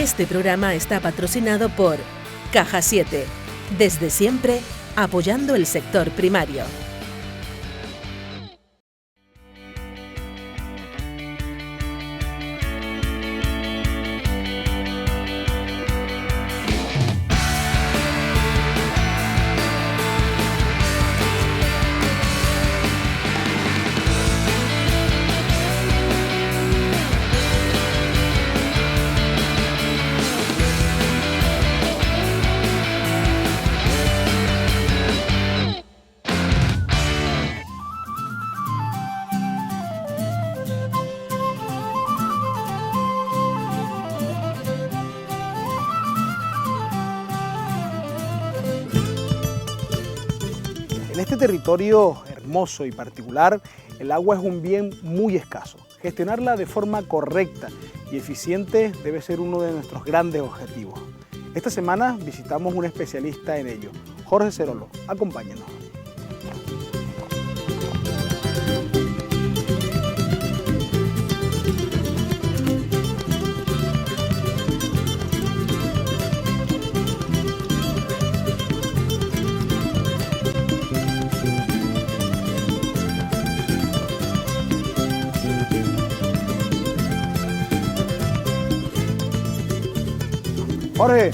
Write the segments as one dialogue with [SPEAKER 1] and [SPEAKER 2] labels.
[SPEAKER 1] Este programa está patrocinado por Caja 7, desde siempre apoyando el sector primario.
[SPEAKER 2] En este territorio hermoso y particular, el agua es un bien muy escaso. Gestionarla de forma correcta y eficiente debe ser uno de nuestros grandes objetivos. Esta semana visitamos un especialista en ello, Jorge Cerolo. Acompáñenos. Jorge.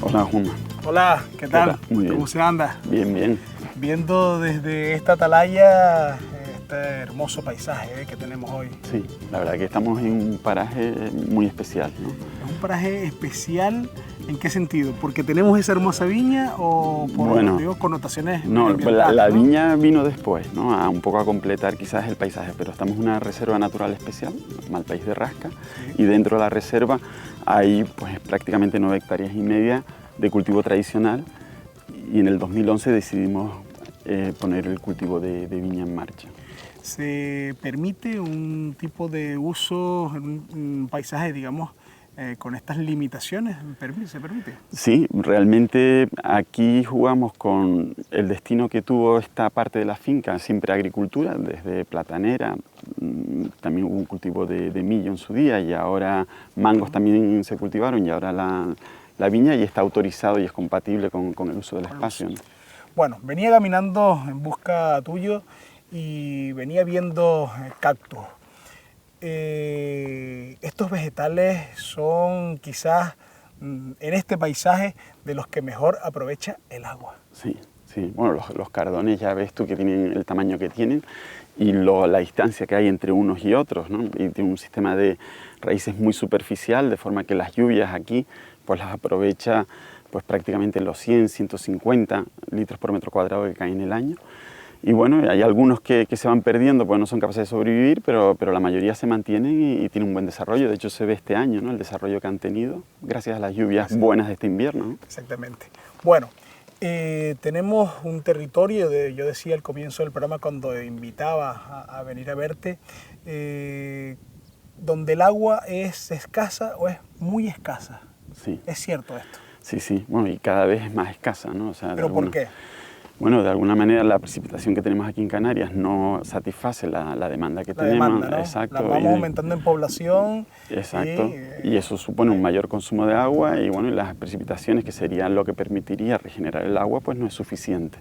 [SPEAKER 3] Hola, Juanma.
[SPEAKER 2] Hola, ¿qué tal?
[SPEAKER 3] Muy bien.
[SPEAKER 2] ¿Cómo se anda?
[SPEAKER 3] Bien, bien.
[SPEAKER 2] Viendo desde esta atalaya este hermoso paisaje que tenemos hoy.
[SPEAKER 3] Sí, la verdad que estamos en un paraje muy especial, ¿no?
[SPEAKER 2] ¿Es un paraje especial en qué sentido? ¿Porque tenemos esa hermosa viña o por digo, connotaciones
[SPEAKER 3] No,
[SPEAKER 2] medioambientales,
[SPEAKER 3] la
[SPEAKER 2] ¿no?
[SPEAKER 3] viña vino después, ¿no? Un poco a completar quizás el paisaje, pero estamos en una reserva natural especial, Malpaís de Rasca, sí. Y dentro de la reserva hay pues prácticamente 9,5 hectáreas de cultivo tradicional, y en el 2011 decidimos poner el cultivo de viña en marcha.
[SPEAKER 2] ¿Se permite un tipo de uso en un paisaje, digamos, con estas limitaciones? ¿Se permite?
[SPEAKER 3] Sí, realmente aquí jugamos con el destino que tuvo esta parte de la finca, siempre agricultura, desde platanera, también hubo un cultivo de millo en su día, y ahora mangos también se cultivaron, y ahora la viña, y está autorizado y es compatible con el uso del espacio, ¿no?
[SPEAKER 2] Bueno, venía caminando en busca tuyo y venía viendo cactus. Estos vegetales son quizás en este paisaje de los que mejor aprovecha el agua.
[SPEAKER 3] Sí, sí. Bueno, los cardones ya ves tú que tienen el tamaño que tienen y la distancia que hay entre unos y otros, ¿no? Y tiene un sistema de raíces muy superficial, de forma que las lluvias aquí pues las aprovecha pues prácticamente los 100, 150 litros por metro cuadrado que caen en el año. Y bueno, hay algunos que se van perdiendo porque no son capaces de sobrevivir, pero la mayoría se mantienen y tienen un buen desarrollo. De hecho, se ve este año, ¿no? El desarrollo que han tenido gracias a las lluvias buenas de este invierno, ¿no?
[SPEAKER 2] Exactamente. Bueno, tenemos un territorio, yo decía al comienzo del programa cuando invitaba a venir a verte, donde el agua es escasa o es muy escasa.
[SPEAKER 3] Sí.
[SPEAKER 2] ¿Es cierto esto?
[SPEAKER 3] Sí, sí. Bueno, y cada vez es más escasa, ¿no? O sea,
[SPEAKER 2] ¿Pero por qué?
[SPEAKER 3] Bueno, de alguna manera la precipitación que tenemos aquí en Canarias no satisface la demanda que tenemos.
[SPEAKER 2] Demanda, ¿no?
[SPEAKER 3] Exacto.
[SPEAKER 2] La vamos aumentando en población.
[SPEAKER 3] Exacto. Y eso supone un mayor consumo de agua, y bueno, y las precipitaciones, que serían lo que permitiría regenerar el agua, pues no es suficiente.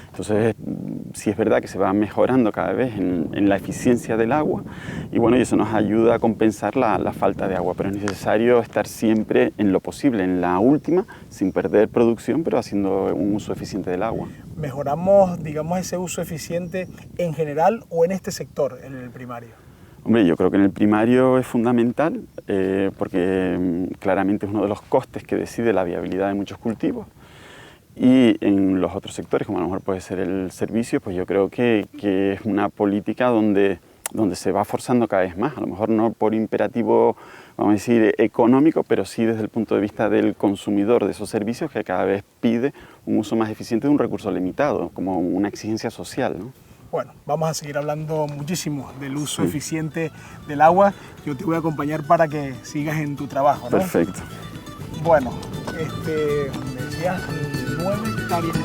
[SPEAKER 3] Entonces, sí es verdad que se va mejorando cada vez en la eficiencia del agua, y bueno, y eso nos ayuda a compensar la falta de agua, pero es necesario estar siempre en lo posible, en la última, sin perder producción, pero haciendo un uso eficiente del agua.
[SPEAKER 2] ¿Mejoramos, digamos, ese uso eficiente en general o en este sector, en el primario?
[SPEAKER 3] Hombre, yo creo que en el primario es fundamental, porque claramente es uno de los costes que decide la viabilidad de muchos cultivos. Y en los otros sectores, como a lo mejor puede ser el servicio, pues yo creo que es una política donde se va forzando cada vez más, a lo mejor no por imperativo, vamos a decir, económico, pero sí desde el punto de vista del consumidor de esos servicios, que cada vez pide un uso más eficiente de un recurso limitado, como una exigencia social, ¿no?
[SPEAKER 2] Bueno, vamos a seguir hablando muchísimo del uso eficiente del agua. Yo te voy a acompañar para que sigas en tu trabajo, ¿no?
[SPEAKER 3] Perfecto.
[SPEAKER 2] Bueno, me decías 9 hectáreas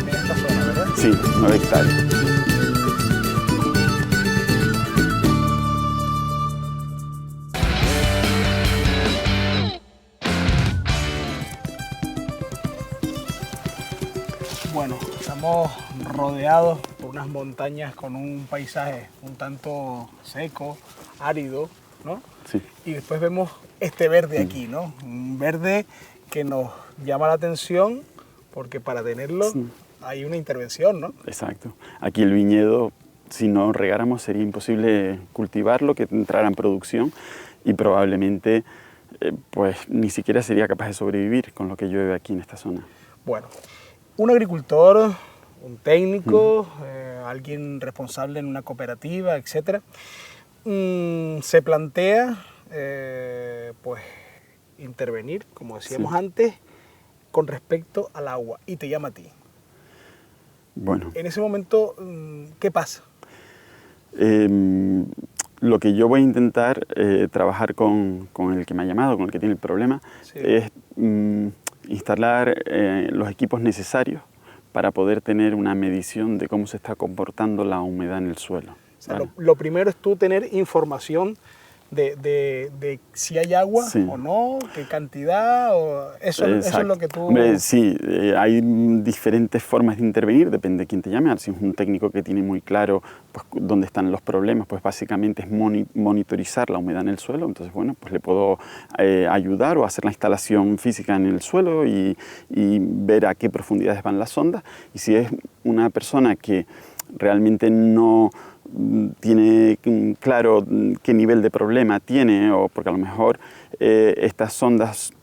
[SPEAKER 2] en esta zona, ¿verdad?
[SPEAKER 3] Sí, 9 hectáreas.
[SPEAKER 2] Bueno, estamos rodeados por unas montañas con un paisaje un tanto seco, árido, ¿no?
[SPEAKER 3] Sí.
[SPEAKER 2] Y después vemos este verde aquí, ¿no? Un verde que nos llama la atención porque para tenerlo hay una intervención, ¿no?
[SPEAKER 3] Exacto. Aquí el viñedo, si no regáramos, sería imposible cultivarlo, que entrara en producción y probablemente pues ni siquiera sería capaz de sobrevivir con lo que llueve aquí en esta zona.
[SPEAKER 2] Bueno, un agricultor, un técnico, alguien responsable en una cooperativa, etcétera, se plantea pues intervenir, como decíamos antes, con respecto al agua y te llama a ti.
[SPEAKER 3] Bueno.
[SPEAKER 2] En ese momento, ¿qué pasa?
[SPEAKER 3] Lo que yo voy a intentar trabajar con el que me ha llamado, con el que tiene el problema, es instalar los equipos necesarios para poder tener una medición de cómo se está comportando la humedad en el suelo.
[SPEAKER 2] O sea, lo primero es tú tener información de si hay agua o no, qué cantidad, o eso es lo que tú...
[SPEAKER 3] Hombre, sí, hay diferentes formas de intervenir, depende de quién te llame. Si es un técnico que tiene muy claro pues, dónde están los problemas, pues básicamente es monitorizar la humedad en el suelo. Entonces, bueno, pues le puedo ayudar o hacer la instalación física en el suelo y ver a qué profundidades van las sondas. Y si es una persona que realmente no tiene claro qué nivel de problema tiene, o porque a lo mejor estas sondas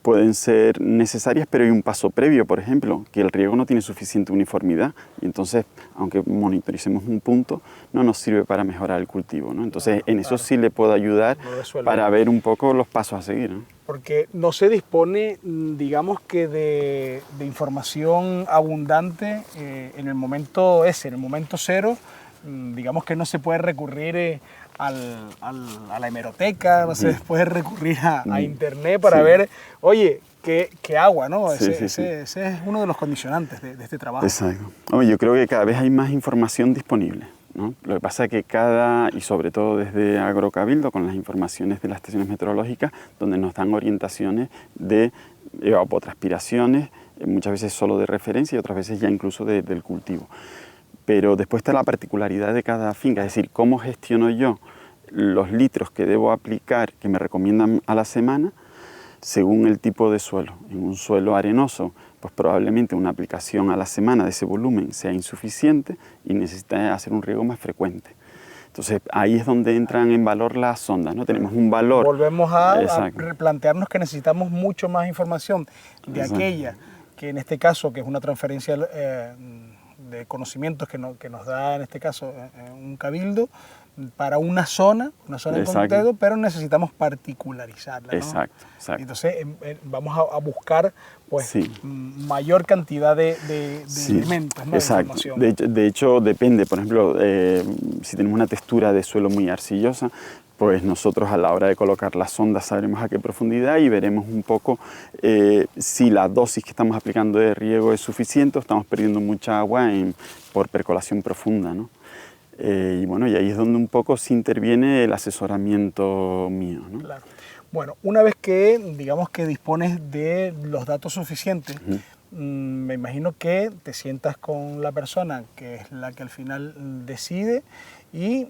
[SPEAKER 3] pueden ser necesarias, pero hay un paso previo, por ejemplo, que el riego no tiene suficiente uniformidad y entonces, aunque monitoricemos un punto, no nos sirve para mejorar el cultivo, ¿no? Entonces, en eso sí le puedo ayudar para ver un poco los pasos a seguir, ¿no?
[SPEAKER 2] Porque no se dispone, digamos que de información abundante en el momento en el momento cero. Digamos que no se puede recurrir a la hemeroteca, no se puede recurrir a internet para ver, oye, qué agua, ¿no? Ese es uno de los condicionantes de este trabajo.
[SPEAKER 3] Exacto. Oye, yo creo que cada vez hay más información disponible, ¿no? Lo que pasa es que y sobre todo desde Agrocabildo, con las informaciones de las estaciones meteorológicas, donde nos dan orientaciones de evapotranspiraciones, muchas veces solo de referencia y otras veces ya incluso del cultivo. Pero después está la particularidad de cada finca, es decir, cómo gestiono yo los litros que debo aplicar, que me recomiendan a la semana, según el tipo de suelo. En un suelo arenoso, pues probablemente una aplicación a la semana de ese volumen sea insuficiente y necesita hacer un riego más frecuente. Entonces ahí es donde entran en valor las sondas, ¿no? Tenemos un valor.
[SPEAKER 2] Volvemos a replantearnos que necesitamos mucho más información de aquella, que en este caso, que es una transferencia de conocimientos que nos da en este caso un cabildo para una zona en concreto, pero necesitamos particularizarla, ¿no?
[SPEAKER 3] Exacto.
[SPEAKER 2] Entonces vamos a buscar pues mayor cantidad de elementos, ¿no?
[SPEAKER 3] Exacto.
[SPEAKER 2] De información.
[SPEAKER 3] De hecho, depende, por ejemplo, si tenemos una textura de suelo muy arcillosa, pues nosotros a la hora de colocar las sondas sabremos a qué profundidad y veremos un poco si la dosis que estamos aplicando de riego es suficiente o estamos perdiendo mucha agua por percolación profunda, ¿no? Y bueno, y ahí es donde un poco se interviene el asesoramiento mío, ¿no?
[SPEAKER 2] Claro. Bueno, una vez que digamos que dispones de los datos suficientes, me imagino que te sientas con la persona que es la que al final decide y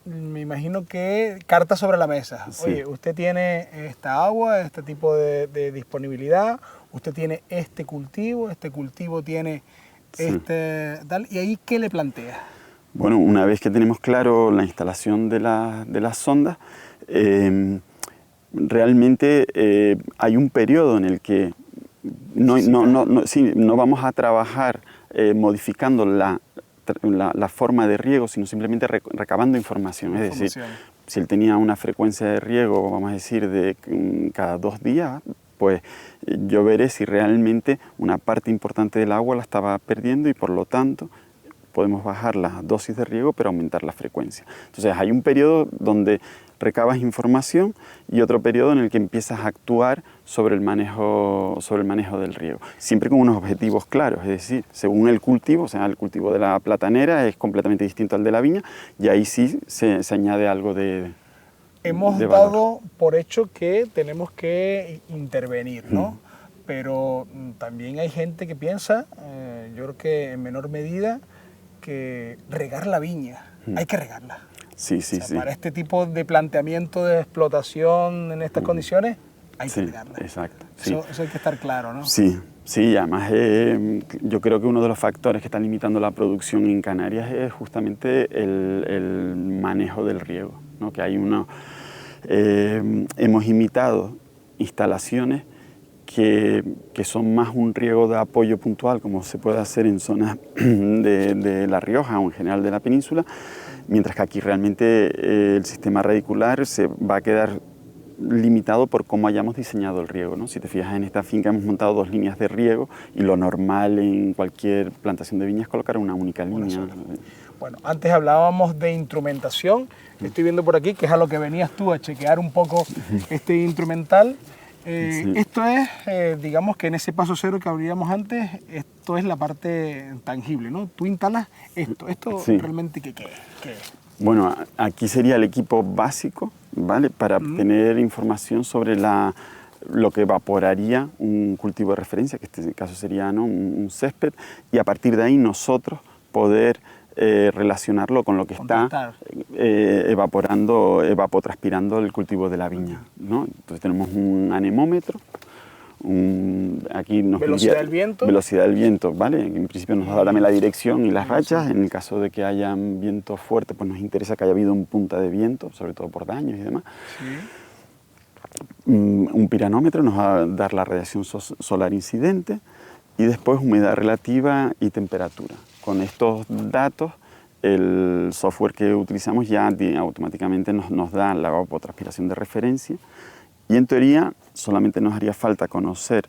[SPEAKER 2] me imagino que cartas sobre la mesa. Oye, usted tiene esta agua, este tipo de disponibilidad, usted tiene este cultivo tiene tal, y ahí ¿qué le plantea?
[SPEAKER 3] Bueno, una vez que tenemos claro la instalación de las sondas, realmente hay un periodo en el que no vamos a trabajar modificando la forma de riego, sino simplemente recabando información. Es decir, si él tenía una frecuencia de riego, vamos a decir, de cada 2 días, pues yo veré si realmente una parte importante del agua la estaba perdiendo y por lo tanto podemos bajar la dosis de riego pero aumentar la frecuencia. Entonces hay un periodo donde recabas información y otro periodo en el que empiezas a actuar sobre el manejo del riego, siempre con unos objetivos claros, es decir, según el cultivo, o sea, el cultivo de la platanera es completamente distinto al de la viña y ahí sí se añade algo de
[SPEAKER 2] Hemos dado por hecho que tenemos que intervenir, ¿no? pero también hay gente que piensa, yo creo que en menor medida, que regar la viña, hay que regarla.
[SPEAKER 3] Sí, sí,
[SPEAKER 2] O sea,
[SPEAKER 3] sí.
[SPEAKER 2] para este tipo de planteamiento de explotación en estas condiciones, hay que regarla.
[SPEAKER 3] Exacto. Sí.
[SPEAKER 2] Eso hay que estar claro, ¿no?
[SPEAKER 3] Sí, sí, además yo creo que uno de los factores que están limitando la producción en Canarias es justamente el manejo del riego, ¿no? Que hay hemos imitado instalaciones que son más un riego de apoyo puntual, como se puede hacer en zonas de La Rioja o en general de la península, mientras que aquí realmente el sistema radicular se va a quedar limitado por cómo hayamos diseñado el riego, ¿no? Si te fijas, en esta finca hemos montado 2 líneas de riego y lo normal en cualquier plantación de viña es colocar una única línea.
[SPEAKER 2] Bueno, antes hablábamos de instrumentación, estoy viendo por aquí que es a lo que venías tú a chequear un poco este instrumental. Sí. Esto es, digamos que en ese paso cero que habríamos antes, esto es la parte tangible, ¿no? Tú instalas esto sí. ¿Realmente qué es?
[SPEAKER 3] Bueno, aquí sería el equipo básico, ¿vale? Para obtener información sobre lo que evaporaría un cultivo de referencia, que en este caso sería, ¿no?, un césped, y a partir de ahí nosotros poder relacionarlo con lo que está evapotranspirando el cultivo de la viña, ¿no? Entonces tenemos un anemómetro, aquí nos
[SPEAKER 2] velocidad del viento.
[SPEAKER 3] Velocidad del viento, ¿vale? En principio nos da también la dirección y las rachas. En el caso de que haya viento fuerte, pues nos interesa que haya habido un punta de viento, sobre todo por daños y demás. Sí. Un piranómetro nos va a dar la radiación solar incidente y después humedad relativa y temperatura. Con estos datos, el software que utilizamos ya automáticamente nos da la evapotranspiración de referencia. Y en teoría solamente nos haría falta conocer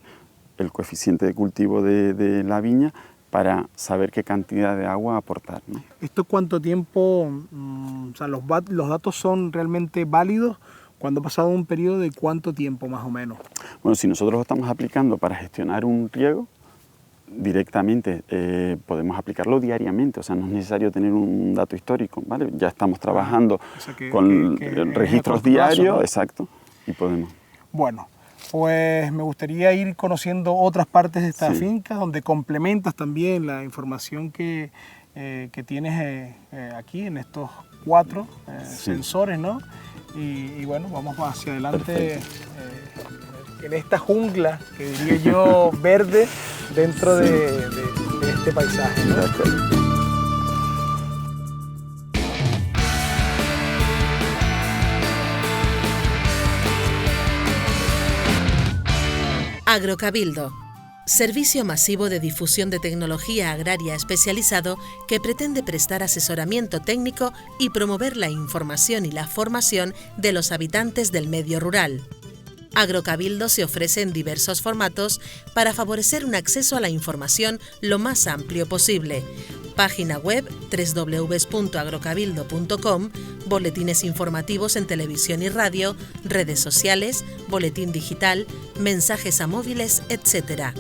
[SPEAKER 3] el coeficiente de cultivo de la viña para saber qué cantidad de agua aportar, ¿no?
[SPEAKER 2] ¿Esto cuánto tiempo, o sea, los datos son realmente válidos cuando ha pasado un periodo de cuánto tiempo más o menos?
[SPEAKER 3] Bueno, si nosotros lo estamos aplicando para gestionar un riego, directamente podemos aplicarlo diariamente, o sea, no es necesario tener un dato histórico, ¿vale? Ya estamos trabajando con registros diarios, ¿no? Exacto. Y podemos.
[SPEAKER 2] Bueno, pues me gustaría ir conociendo otras partes de esta finca, donde complementas también la información que tienes aquí en estos 4 sensores, ¿no? Y bueno, vamos hacia adelante en esta jungla, que diría yo, verde, dentro de este paisaje, ¿no?
[SPEAKER 1] Agrocabildo, servicio masivo de difusión de tecnología agraria especializado que pretende prestar asesoramiento técnico y promover la información y la formación de los habitantes del medio rural. Agrocabildo se ofrece en diversos formatos para favorecer un acceso a la información lo más amplio posible. Página web www.agrocabildo.com, boletines informativos en televisión y radio, redes sociales, boletín digital, mensajes a móviles, etc.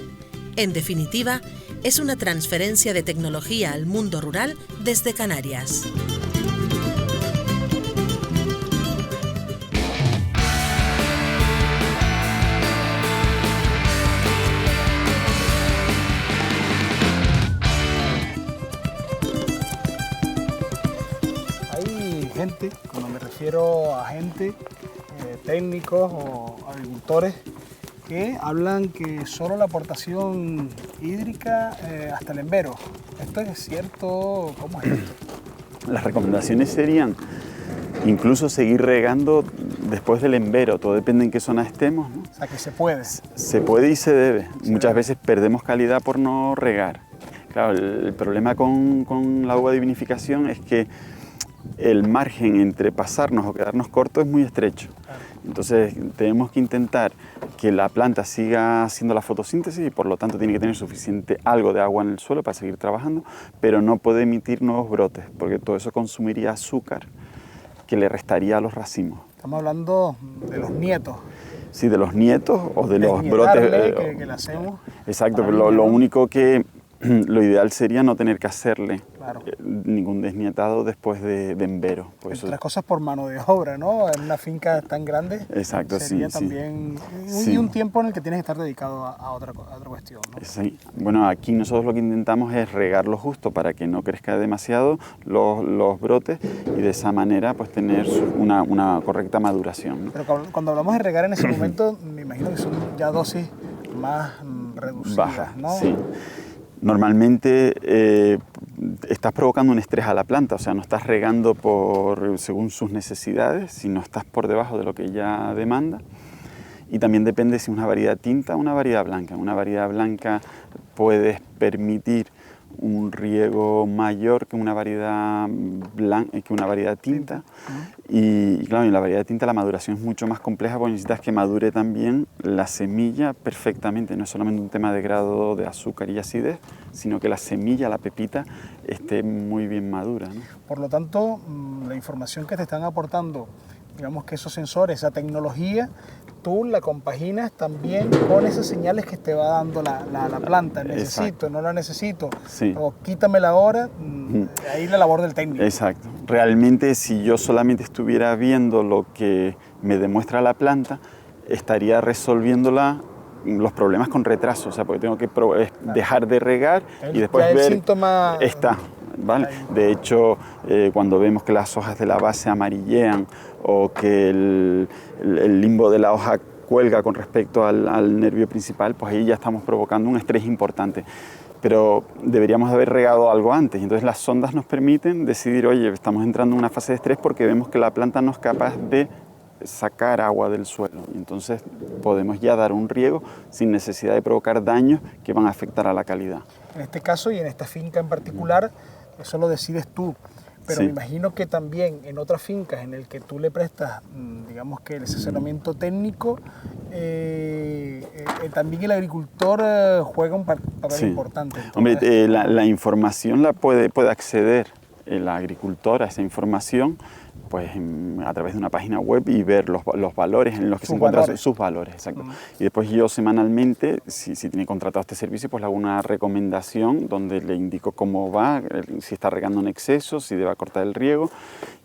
[SPEAKER 1] En definitiva, es una transferencia de tecnología al mundo rural desde Canarias.
[SPEAKER 2] Gente, cuando me refiero a gente, técnicos o agricultores, que hablan que solo la aportación hídrica hasta el embero. ¿Esto es cierto? ¿Cómo es esto?
[SPEAKER 3] Las recomendaciones serían incluso seguir regando después del embero, todo depende en qué zona estemos, ¿no?
[SPEAKER 2] O sea, que se puede.
[SPEAKER 3] Se puede y se debe. Muchas veces perdemos calidad por no regar. Claro, el problema con la uva de vinificación es que el margen entre pasarnos o quedarnos cortos es muy estrecho. Entonces tenemos que intentar que la planta siga haciendo la fotosíntesis y por lo tanto tiene que tener suficiente algo de agua en el suelo para seguir trabajando, pero no puede emitir nuevos brotes porque todo eso consumiría azúcar que le restaría a los racimos.
[SPEAKER 2] Estamos hablando de los nietos.
[SPEAKER 3] Sí, de los nietos o de los brotes.
[SPEAKER 2] Que le hacemos.
[SPEAKER 3] Exacto, pero lo único que lo ideal sería no tener que hacerle
[SPEAKER 2] Claro.
[SPEAKER 3] ningún desnietado después de envero. Por eso,
[SPEAKER 2] Otras cosas por mano de obra, ¿no? En una finca tan grande.
[SPEAKER 3] exacto,
[SPEAKER 2] sería
[SPEAKER 3] sí,
[SPEAKER 2] también
[SPEAKER 3] sí.
[SPEAKER 2] y un tiempo en el que tienes que estar dedicado a otra cuestión, ¿no?
[SPEAKER 3] Sí. Bueno, aquí nosotros lo que intentamos es regarlo justo para que no crezca demasiado los brotes y de esa manera pues tener una correcta maduración, ¿no?
[SPEAKER 2] Pero cuando hablamos de regar en ese momento, me imagino que son ya dosis más reducidas,
[SPEAKER 3] Baja,
[SPEAKER 2] ¿no?
[SPEAKER 3] sí. Normalmente estás provocando un estrés a la planta, o sea, no estás regando según sus necesidades, sino estás por debajo de lo que ella demanda. Y también depende si es una variedad tinta o una variedad blanca. Una variedad blanca puedes permitir un riego mayor que una variedad tinta. Y claro, en la variedad tinta la maduración es mucho más compleja porque necesitas que madure también la semilla perfectamente. No es solamente un tema de grado de azúcar y acidez, sino que la semilla, la pepita, esté muy bien madura, ¿no?
[SPEAKER 2] Por lo tanto, la información que te están aportando, digamos que esos sensores, esa tecnología, tú la compaginas también con esas señales que te va dando la planta. Necesito,
[SPEAKER 3] exacto.
[SPEAKER 2] no la necesito,
[SPEAKER 3] Sí.
[SPEAKER 2] o quítamela ahora, ahí la labor del técnico.
[SPEAKER 3] Exacto. Realmente, si yo solamente estuviera viendo lo que me demuestra la planta, estaría resolviéndola los problemas con retraso, o sea, porque tengo que dejar de regar y después
[SPEAKER 2] ya el
[SPEAKER 3] ver...
[SPEAKER 2] síntoma
[SPEAKER 3] está, ¿vale?
[SPEAKER 2] ahí.
[SPEAKER 3] De hecho, cuando vemos que las hojas de la base amarillean o que el limbo de la hoja cuelga con respecto al nervio principal, pues ahí ya estamos provocando un estrés importante. Pero deberíamos de haber regado algo antes. Entonces las sondas nos permiten decidir, oye, estamos entrando en una fase de estrés porque vemos que la planta no es capaz de sacar agua del suelo. Y entonces podemos ya dar un riego sin necesidad de provocar daños que van a afectar a la calidad.
[SPEAKER 2] En este caso y en esta finca en particular, eso lo decides tú. Pero
[SPEAKER 3] Sí.
[SPEAKER 2] me imagino que también en otras fincas en el que tú le prestas, digamos que el asesoramiento técnico, también el agricultor juega un papel
[SPEAKER 3] Sí.
[SPEAKER 2] importante.
[SPEAKER 3] Hombre, la información la puede acceder el agricultor a esa información pues a través de una página web y ver los valores en los que se encuentran sus valores, exacto. Y después yo semanalmente, si tiene contratado este servicio, pues le hago una recomendación donde le indico cómo va, si está regando en exceso, si debe cortar el riego,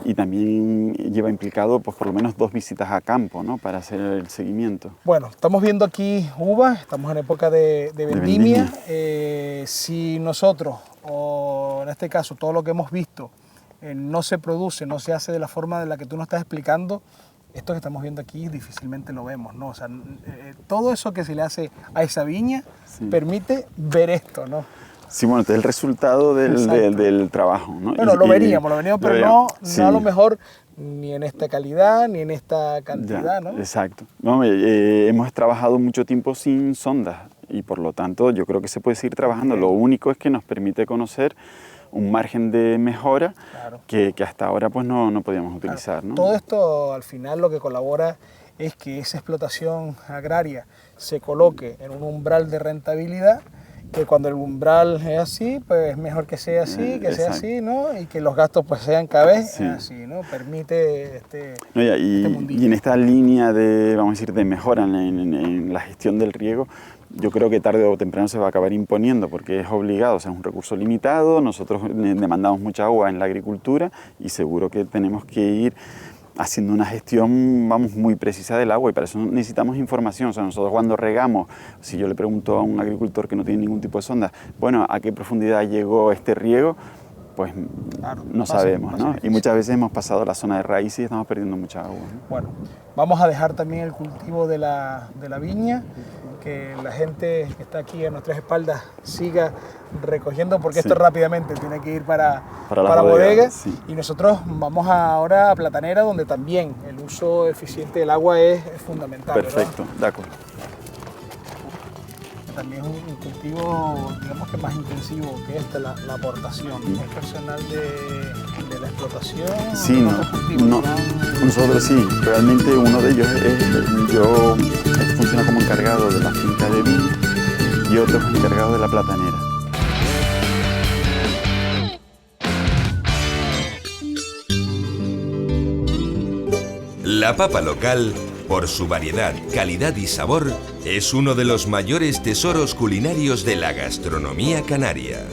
[SPEAKER 3] y también lleva implicado pues por lo menos 2 visitas a campo, ¿no? Para hacer el seguimiento.
[SPEAKER 2] Bueno, estamos viendo aquí uvas, estamos en época de vendimia. Si nosotros, o en este caso todo lo que hemos visto, no se produce, no se hace de la forma de la que tú nos estás explicando, esto que estamos viendo aquí difícilmente lo vemos, ¿no? O sea, todo eso que se le hace a esa viña permite ver esto, ¿no?
[SPEAKER 3] Sí, bueno, este es el resultado del trabajo, ¿no?
[SPEAKER 2] Bueno, lo veríamos, pero no a lo mejor ni en esta calidad, ni en esta cantidad, ¿no?
[SPEAKER 3] Exacto. No, hemos trabajado mucho tiempo sin sondas y por lo tanto yo creo que se puede seguir trabajando. Lo único es que nos permite conocer un margen de mejora que hasta ahora pues no podíamos utilizar, ¿no?
[SPEAKER 2] Todo esto al final lo que colabora es que esa explotación agraria se coloque en un umbral de rentabilidad, que cuando el umbral es así, pues es mejor que sea así, sea así, ¿no? Y que los gastos pues sean cada vez así, ¿no? Permite
[SPEAKER 3] y en esta línea de, vamos a decir, de mejora en la gestión del riego, yo creo que tarde o temprano se va a acabar imponiendo porque es obligado, o sea, es un recurso limitado, nosotros demandamos mucha agua en la agricultura y seguro que tenemos que ir haciendo una gestión, vamos, muy precisa del agua y para eso necesitamos información. O sea, nosotros cuando regamos, si yo le pregunto a un agricultor que no tiene ningún tipo de sonda, bueno, ¿a qué profundidad llegó este riego? Pues no sabemos, ¿no? Y muchas veces hemos pasado la zona de raíces y estamos perdiendo mucha agua, ¿no?
[SPEAKER 2] Bueno, vamos a dejar también el cultivo de la viña, que la gente que está aquí a nuestras espaldas siga recogiendo, porque esto rápidamente tiene que ir para bodega. Y nosotros vamos ahora a Platanera, donde también el uso eficiente del agua es fundamental.
[SPEAKER 3] Perfecto, ¿verdad? De acuerdo.
[SPEAKER 2] También es un cultivo, digamos que más intensivo que la aportación. ¿Es personal de la explotación?
[SPEAKER 3] Sí, nosotros sí, realmente uno de ellos funciona como encargado de la finca de viña y otro es encargado de la platanera.
[SPEAKER 4] La papa local, por su variedad, calidad y sabor, es uno de los mayores tesoros culinarios de la gastronomía canaria.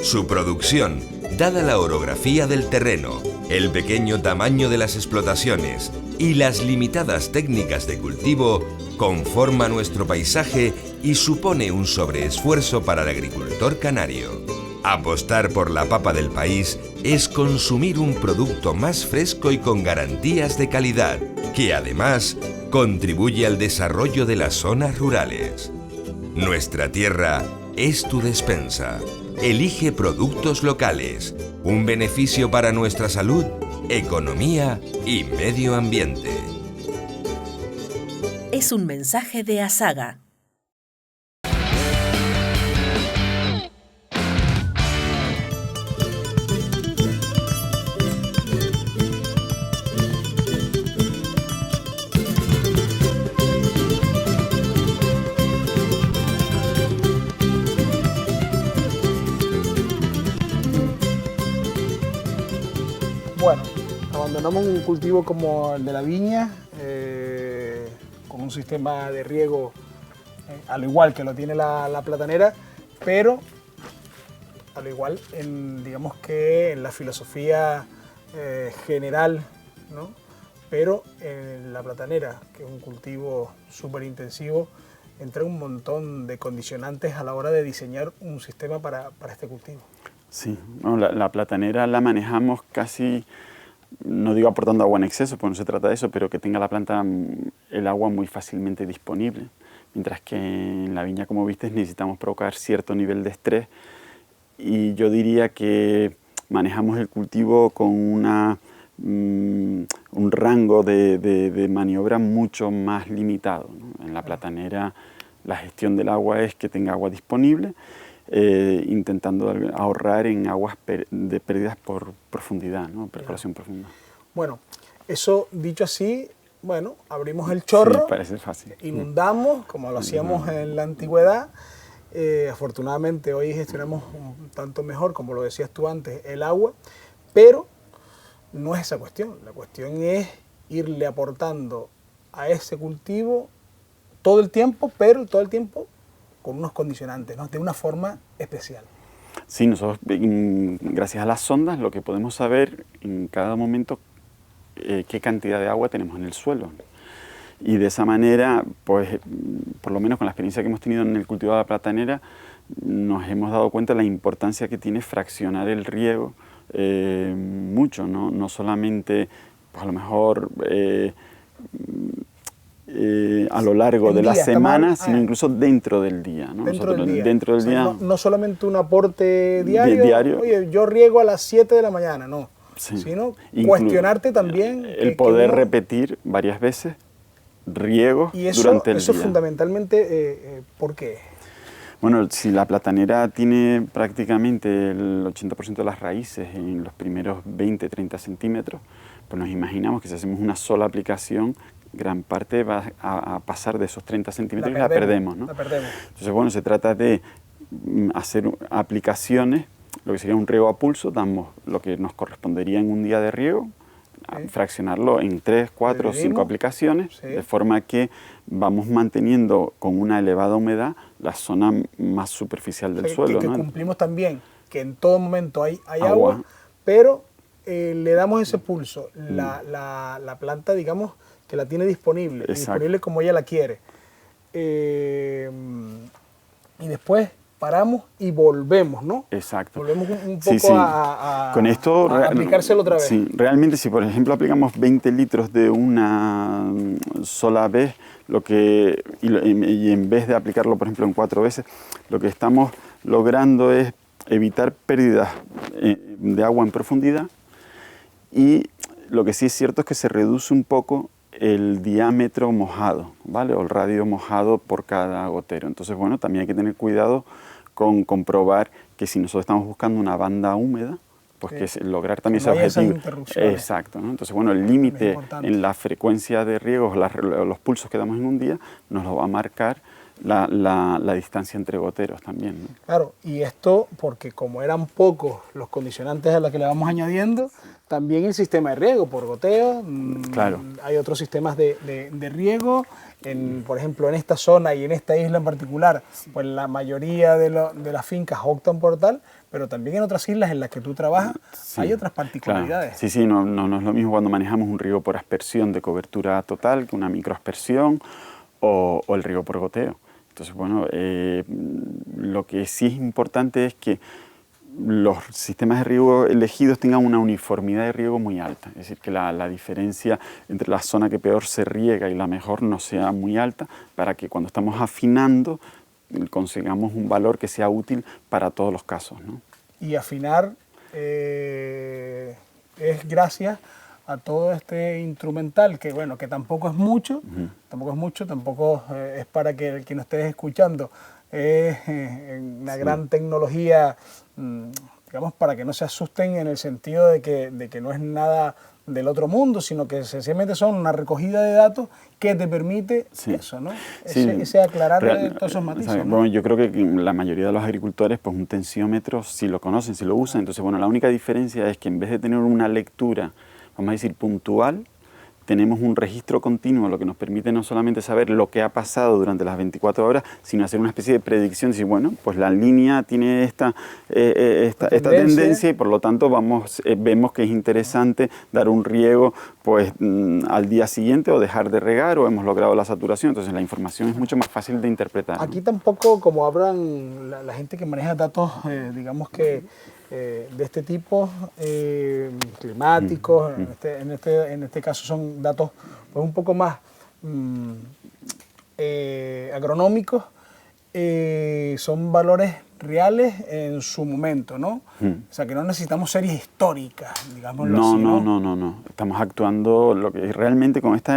[SPEAKER 4] Su producción, dada la orografía del terreno, el pequeño tamaño de las explotaciones y las limitadas técnicas de cultivo, conforma nuestro paisaje y supone un sobreesfuerzo para el agricultor canario. Apostar por la papa del país es consumir un producto más fresco y con garantías de calidad, que además contribuye al desarrollo de las zonas rurales. Nuestra tierra es tu despensa. Elige productos locales, un beneficio para nuestra salud, economía y medio ambiente.
[SPEAKER 1] Es un mensaje de Asaga.
[SPEAKER 2] Bueno, abandonamos un cultivo como el de la viña, con un sistema de riego al igual que lo tiene la platanera, pero al igual digamos que en la filosofía general, ¿no? Pero en la platanera, que es un cultivo súper intensivo, entra un montón de condicionantes a la hora de diseñar un sistema para este cultivo.
[SPEAKER 3] Sí, bueno, la platanera la manejamos casi, no digo aportando agua en exceso, porque no se trata de eso, pero que tenga la planta el agua muy fácilmente disponible. Mientras que en la viña, como viste, necesitamos provocar cierto nivel de estrés, y yo diría que manejamos el cultivo con un rango de maniobra mucho más limitado, ¿no? En la platanera la gestión del agua es que tenga agua disponible, intentando ahorrar en aguas de pérdidas por profundidad, ¿no? Percolación profunda.
[SPEAKER 2] Bueno, eso dicho así, bueno, abrimos el chorro,
[SPEAKER 3] sí, parece fácil.
[SPEAKER 2] Inundamos, como lo hacíamos en la antigüedad. Afortunadamente hoy gestionamos un tanto mejor, como lo decías tú antes, el agua, pero no es esa cuestión. La cuestión es irle aportando a ese cultivo todo el tiempo, pero todo el tiempo con unos condicionantes, ¿no? De una forma especial.
[SPEAKER 3] Sí, nosotros, gracias a las sondas, lo que podemos saber en cada momento qué cantidad de agua tenemos en el suelo. Y de esa manera, pues, por lo menos con la experiencia que hemos tenido en el cultivo de la platanera, nos hemos dado cuenta de la importancia que tiene fraccionar el riego mucho, ¿no? No solamente, pues a lo mejor, a lo largo de la semana, sino incluso dentro del día, ¿no?
[SPEAKER 2] Dentro del día.
[SPEAKER 3] Dentro del día.
[SPEAKER 2] No solamente un aporte diario, oye, yo riego a las 7 de la mañana, no. Sí. Sino cuestionarte también.
[SPEAKER 3] El poder repetir varias veces riegos durante el día.
[SPEAKER 2] Y eso fundamentalmente, ¿por qué?
[SPEAKER 3] Bueno, si la platanera tiene prácticamente el 80% de las raíces en los primeros 20-30 centímetros, pues nos imaginamos que si hacemos una sola aplicación, gran parte va a pasar de esos 30 centímetros y la perdemos, ¿no?
[SPEAKER 2] La perdemos.
[SPEAKER 3] Entonces, bueno, se trata de hacer aplicaciones, lo que sería un riego a pulso, damos lo que nos correspondería en un día de riego, fraccionarlo en 3, 4 o 5 aplicaciones, de forma que vamos manteniendo con una elevada humedad la zona más superficial del suelo,
[SPEAKER 2] que
[SPEAKER 3] ¿no?
[SPEAKER 2] Cumplimos también que en todo momento hay agua, pero le damos ese pulso, la planta, digamos, que la tiene disponible, disponible como ella la quiere. Y después paramos y volvemos, ¿no?
[SPEAKER 3] Exacto.
[SPEAKER 2] Volvemos un poco
[SPEAKER 3] con esto,
[SPEAKER 2] a aplicárselo otra vez.
[SPEAKER 3] Sí, realmente si por ejemplo aplicamos 20 litros de una sola vez, y en vez de aplicarlo por ejemplo en 4 veces, lo que estamos logrando es evitar pérdidas de agua en profundidad, y lo que sí es cierto es que se reduce un poco el diámetro mojado, ¿vale? O el radio mojado por cada gotero. Entonces, bueno, también hay que tener cuidado con comprobar que si nosotros estamos buscando una banda húmeda, pues que es lograr también ese objetivo. Exacto, ¿no? Entonces, bueno, el límite en la frecuencia de riegos, los pulsos que damos en un día, nos lo va a marcar la distancia entre goteros también, ¿no?
[SPEAKER 2] Claro, y esto porque como eran pocos los condicionantes a los que le vamos añadiendo, también el sistema de riego por goteo,
[SPEAKER 3] Claro.
[SPEAKER 2] Hay otros sistemas de riego, por ejemplo en esta zona y en esta isla en particular, pues la mayoría de las fincas optan por tal, pero también en otras islas en las que tú trabajas
[SPEAKER 3] Sí,
[SPEAKER 2] hay otras particularidades.
[SPEAKER 3] claro. Sí, no es lo mismo cuando manejamos un riego por aspersión de cobertura total que una microaspersión o el riego por goteo. Entonces, bueno, lo que sí es importante es que los sistemas de riego elegidos tengan una uniformidad de riego muy alta, es decir, que la diferencia entre la zona que peor se riega y la mejor no sea muy alta, para que cuando estamos afinando consigamos un valor que sea útil para todos los casos, ¿no?
[SPEAKER 2] Y afinar es gracias a todo este instrumental que bueno, que tampoco es mucho, tampoco es para que el que nos estés escuchando es una gran tecnología, digamos, para que no se asusten en el sentido de que no es nada del otro mundo, sino que sencillamente son una recogida de datos que te permite eso, ¿no? Ese aclarar todos esos matices, ¿no?
[SPEAKER 3] Bueno, yo creo que la mayoría de los agricultores, pues un tensiómetro, si lo conocen, si lo usan, entonces, bueno, la única diferencia es que en vez de tener una lectura, vamos a decir, puntual, tenemos un registro continuo, lo que nos permite no solamente saber lo que ha pasado durante las 24 horas, sino hacer una especie de predicción, decir, bueno, pues la línea tiene esta tendencia y por lo tanto vemos que es interesante dar un riego pues, al día siguiente o dejar de regar o hemos logrado la saturación, entonces la información es mucho más fácil de interpretar.
[SPEAKER 2] Aquí tampoco, como hablan la gente que maneja datos, digamos que de este tipo, climáticos, en este caso son datos pues, un poco más agronómicos, son valores reales en su momento, ¿no? O sea, que no necesitamos series históricas, digámoslo así, ¿no?
[SPEAKER 3] No. Estamos actuando, lo que realmente con este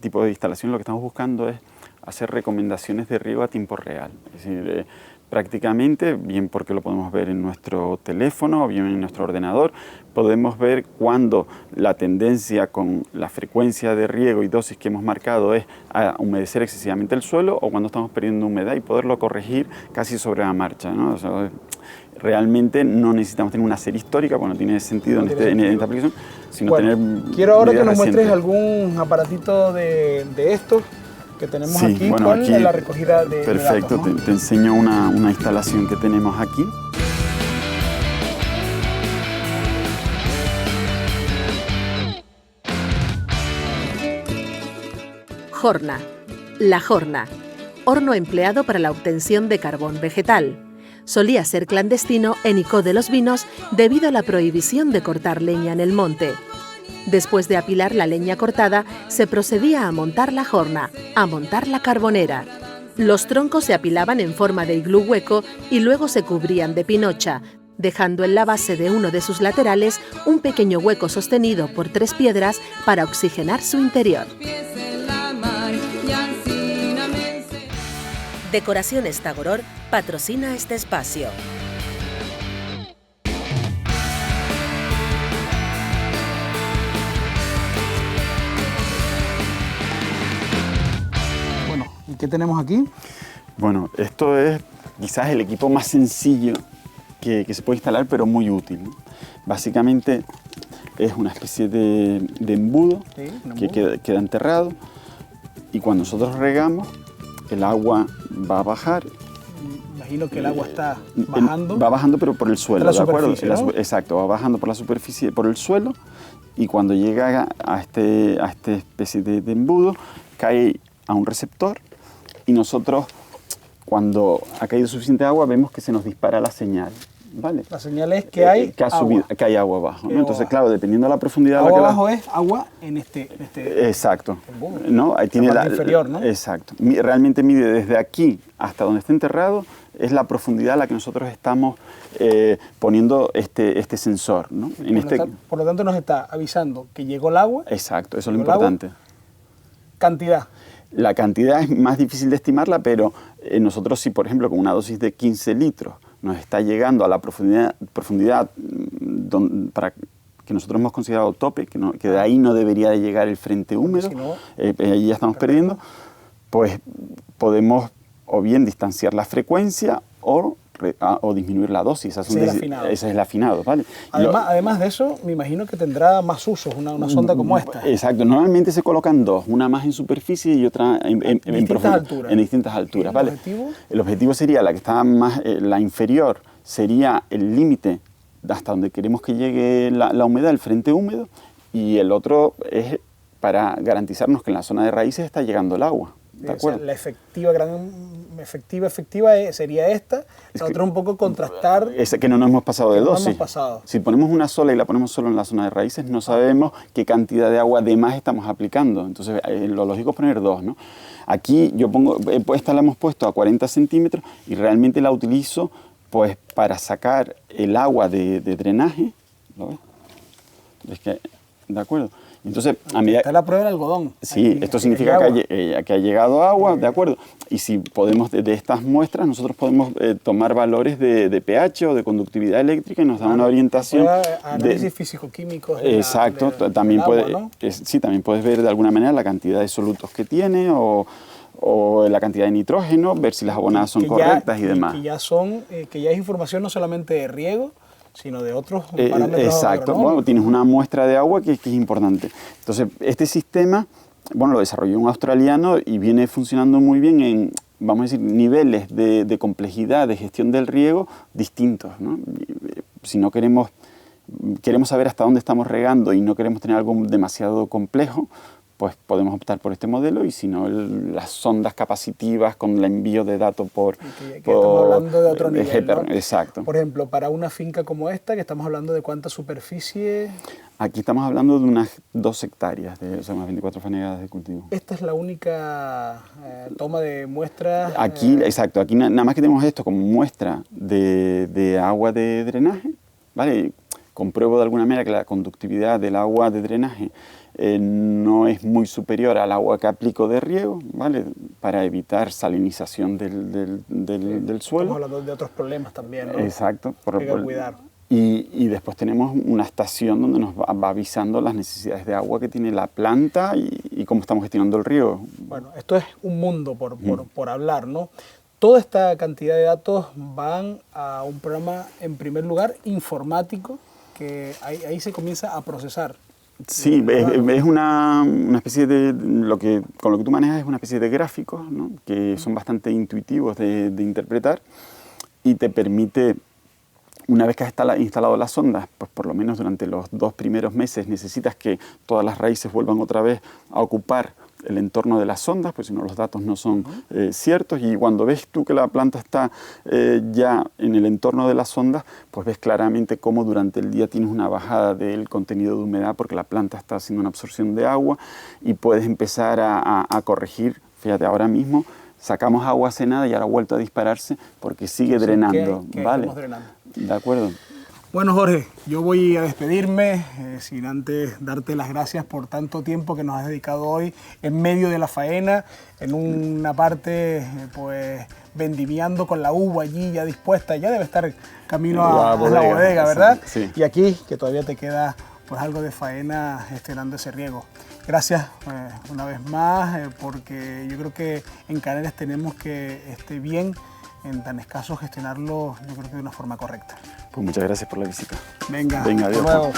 [SPEAKER 3] tipo de instalación lo que estamos buscando es hacer recomendaciones de riego a tiempo real. Es decir, prácticamente, bien porque lo podemos ver en nuestro teléfono o bien en nuestro ordenador, podemos ver cuándo la tendencia con la frecuencia de riego y dosis que hemos marcado es a humedecer excesivamente el suelo o cuando estamos perdiendo humedad y poderlo corregir casi sobre la marcha, ¿no? O sea, realmente no necesitamos tener una serie histórica, bueno, tiene sentido en esta aplicación, sino tener...
[SPEAKER 2] Quiero ahora que nos muestres algún aparatito de estos que tenemos aquí,
[SPEAKER 3] bueno,
[SPEAKER 2] con
[SPEAKER 3] aquí,
[SPEAKER 2] la recogida de
[SPEAKER 3] perfecto,
[SPEAKER 2] datos, ¿no?
[SPEAKER 3] te enseño una instalación que tenemos aquí.
[SPEAKER 1] Jorna. La jorna. Horno empleado para la obtención de carbón vegetal. Solía ser clandestino en Icó de los Vinos debido a la prohibición de cortar leña en el monte. Después de apilar la leña cortada, se procedía a montar la jorna, a montar la carbonera. Los troncos se apilaban en forma de iglú hueco y luego se cubrían de pinocha, dejando en la base de uno de sus laterales un pequeño hueco sostenido por 3 piedras para oxigenar su interior. Decoraciones Tagoror patrocina este espacio.
[SPEAKER 2] ¿Y qué tenemos aquí?
[SPEAKER 3] Bueno, esto es quizás el equipo más sencillo que se puede instalar, pero muy útil, ¿no? Básicamente es una especie de embudo, que queda enterrado y cuando nosotros regamos, el agua va a bajar.
[SPEAKER 2] Imagino que el agua está bajando.
[SPEAKER 3] Va bajando, pero por el suelo,
[SPEAKER 2] la
[SPEAKER 3] ¿de acuerdo?
[SPEAKER 2] ¿no?
[SPEAKER 3] Exacto, va bajando por la superficie, por el suelo, y cuando llega a esta especie de embudo, cae a un receptor. Y nosotros, cuando ha caído suficiente agua, vemos que se nos dispara la señal, ¿vale?
[SPEAKER 2] La señal es que hay agua.
[SPEAKER 3] Que hay agua abajo, ¿no? Entonces, claro, dependiendo de la profundidad...
[SPEAKER 2] Agua abajo es agua en este
[SPEAKER 3] exacto.
[SPEAKER 2] embudo,
[SPEAKER 3] ¿no? Ahí tiene
[SPEAKER 2] la parte inferior, ¿no?
[SPEAKER 3] Exacto. Realmente mide desde aquí hasta donde está enterrado, es la profundidad a la que nosotros estamos poniendo este sensor, ¿no?
[SPEAKER 2] Por lo tanto, nos está avisando que llegó el agua.
[SPEAKER 3] Exacto, eso es lo importante.
[SPEAKER 2] Cantidad.
[SPEAKER 3] La cantidad es más difícil de estimarla, pero nosotros si, por ejemplo, con una dosis de 15 litros nos está llegando a la profundidad para que nosotros hemos considerado tope, que de ahí no debería de llegar el frente húmedo,
[SPEAKER 2] Si no,
[SPEAKER 3] ahí ya estamos perdiendo, pues podemos o bien distanciar la frecuencia o disminuir la dosis.
[SPEAKER 2] Ese es el afinado.
[SPEAKER 3] ¿Vale?
[SPEAKER 2] Además de eso, me imagino que tendrá más usos una sonda como esta.
[SPEAKER 3] Exacto. Normalmente se colocan dos, una más en superficie y otra en distintas alturas. ¿Vale? El objetivo sería la que está más, la inferior sería el límite hasta donde queremos que llegue la humedad, el frente húmedo, y el otro es para garantizarnos que en la zona de raíces está llegando el agua. ¿De acuerdo?
[SPEAKER 2] O sea, la efectiva sería esta, la otra un poco contrastar.
[SPEAKER 3] Es que no nos hemos pasado de dosis. Si ponemos una sola y la ponemos solo en la zona de raíces, no sabemos qué cantidad de agua de más estamos aplicando. Entonces, lo lógico es poner dos, ¿no? Aquí esta la hemos puesto a 40 centímetros y realmente la utilizo pues para sacar el agua de drenaje. ¿Lo ves? Es que, ¿de acuerdo? Entonces, a medida...
[SPEAKER 2] Está la prueba del algodón.
[SPEAKER 3] Sí, esto significa que ha llegado agua, ¿de acuerdo? Y si podemos, de estas muestras, nosotros podemos tomar valores de pH o de conductividad eléctrica y nos da una orientación...
[SPEAKER 2] Análisis físico-químicos.
[SPEAKER 3] Exacto, también puedes ver de alguna manera la cantidad de solutos que tiene o la cantidad de nitrógeno, ver si las abonadas son correctas y demás.
[SPEAKER 2] Que ya es información no solamente de riego, sino de otros parámetros.
[SPEAKER 3] Exacto. Bueno, tienes una muestra de agua que es importante. Entonces, este sistema, lo desarrolló un australiano y viene funcionando muy bien en, vamos a decir, niveles de complejidad de gestión del riego distintos, ¿no? Si no queremos saber hasta dónde estamos regando y no queremos tener algo demasiado complejo, pues podemos optar por este modelo, y si no, las sondas capacitivas con el envío de datos por...
[SPEAKER 2] estamos hablando de otro nivel, ¿no?
[SPEAKER 3] Exacto.
[SPEAKER 2] Por ejemplo, para una finca como esta, que estamos hablando de ¿cuánta superficie?
[SPEAKER 3] Aquí estamos hablando de unas 2 hectáreas, unas 24 fanegadas de cultivo.
[SPEAKER 2] ¿Esta es la única toma de muestras?
[SPEAKER 3] Aquí, exacto, aquí nada más que tenemos esto como muestra de agua de drenaje, ¿vale? Compruebo de alguna manera que la conductividad del agua de drenaje no es muy superior al agua que aplico de riego, ¿vale? Para evitar salinización del suelo.
[SPEAKER 2] Estamos hablando de otros problemas también, ¿no?
[SPEAKER 3] Exacto.
[SPEAKER 2] Hay que cuidar.
[SPEAKER 3] Y después tenemos una estación donde nos va avisando las necesidades de agua que tiene la planta y cómo estamos gestionando el riego.
[SPEAKER 2] Bueno, esto es un mundo por hablar, ¿no? Toda esta cantidad de datos van a un programa, en primer lugar, informático, que ahí se comienza a procesar.
[SPEAKER 3] Sí, es una especie de... con lo que tú manejas es una especie de gráficos, ¿no? Que son bastante intuitivos de interpretar y te permite, una vez que has instalado las sondas, pues por lo menos durante los 2 primeros meses necesitas que todas las raíces vuelvan otra vez a ocupar el entorno de las sondas, pues si no los datos no son ciertos, y cuando ves tú que la planta está ya en el entorno de las sondas, pues ves claramente cómo durante el día tienes una bajada del contenido de humedad porque la planta está haciendo una absorción de agua, y puedes empezar a corregir. Fíjate, ahora mismo sacamos agua hace nada y ahora ha vuelto a dispararse porque sigue drenando, ¿vale? ¿De acuerdo?
[SPEAKER 2] Bueno, Jorge, yo voy a despedirme sin antes darte las gracias por tanto tiempo que nos has dedicado hoy en medio de la faena, en una parte pues vendimiando con la uva allí ya dispuesta, ya debe estar camino a la bodega, ¿verdad?
[SPEAKER 3] Sí.
[SPEAKER 2] Y aquí, que todavía te queda pues algo de faena gestionando ese riego. Gracias una vez más, porque yo creo que en Canarias tenemos que bien en tan escaso gestionarlo, yo creo que de una forma correcta.
[SPEAKER 3] Pues muchas gracias por la visita.
[SPEAKER 2] Venga,
[SPEAKER 3] adiós.
[SPEAKER 2] Hasta luego.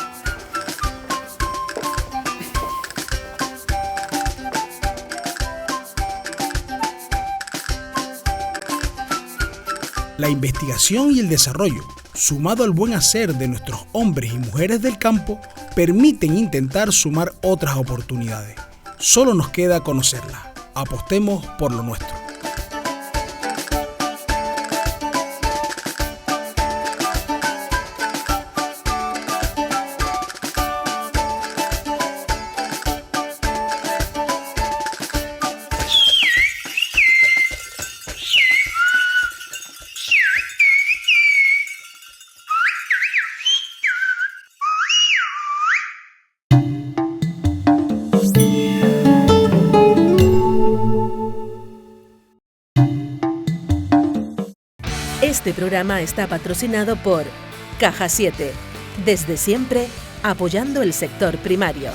[SPEAKER 2] La investigación y el desarrollo, sumado al buen hacer de nuestros hombres y mujeres del campo, permiten intentar sumar otras oportunidades. Solo nos queda conocerlas. Apostemos por lo nuestro.
[SPEAKER 1] Este programa está patrocinado por Caja 7, desde siempre apoyando el sector primario.